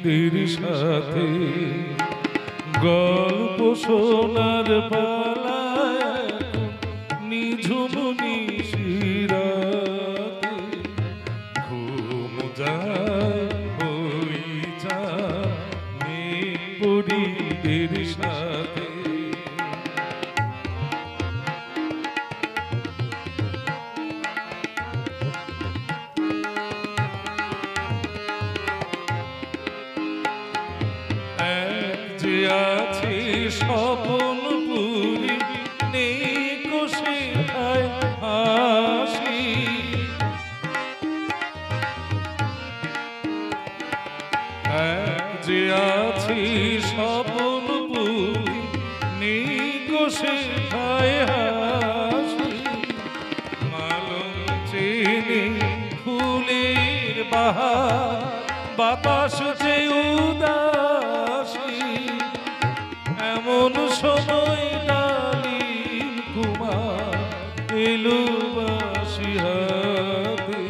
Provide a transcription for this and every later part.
পরিদের সাথে গল্প শোনার পালায় নিঝুম নিশিরাতে ঘুম যায় ওই চাঁদে পরিদের সাথে। যে আছে স্বপন পুরি নেই কোষে হাসি, যে আছে স্বপন পুরি নেই কোষে হাসি। মালন চেনে ফুলের বাহার বাতাস যে উদাসী, এমন সময় ডালিম কুমার এলো বাঁশি হাতে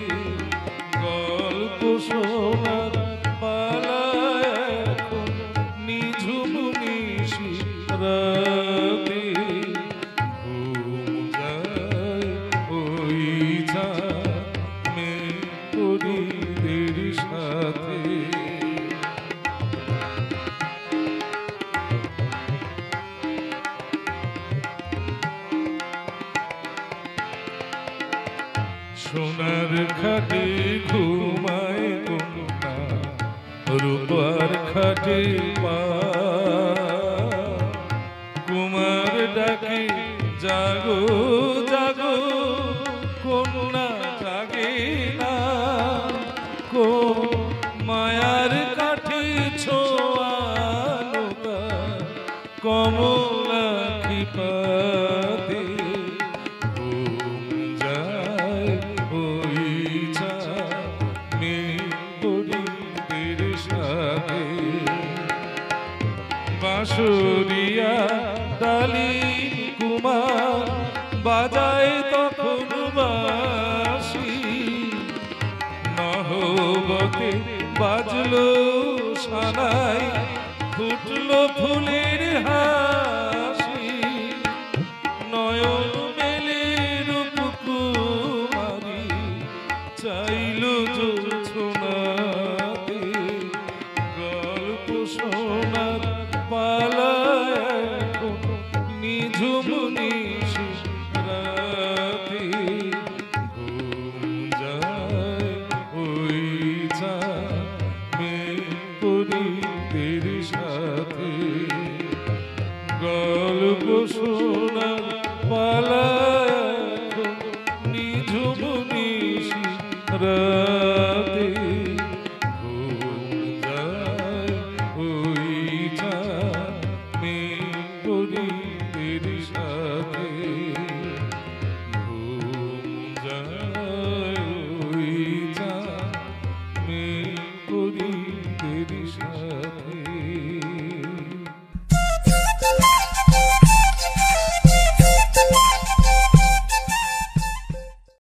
গল্প শোনার পালায় এখন নিঝুম নিশিরাতে ঘুম যায় ওই চাঁদে পরিদের সাথে। সোনার খাটে ঘুমায় কন্যা রূপার খাটে পা, কুমার ডাকে জাগো জাগো কন্যা জাগে না, মায়ার কাঠে ছোঁয়ানো কমলা কৃপাতে ঘুম যায় ওই চাঁদে পরিদের সাথে। বাঁশুরিয়া ডালিম কুমার বাজায় তখন বাঁশি, নহবতে বাজলো সানাই ফুটলো ফুলের হাসি, নয়ন মেলে রূপ কুমারী চাইল জোছনাতে গল্প শোনার পালায় এখন নিঝুম নিশিরাতে ঘুম যায় ওই চাঁদে পরিদের সাথে গল্প শোনার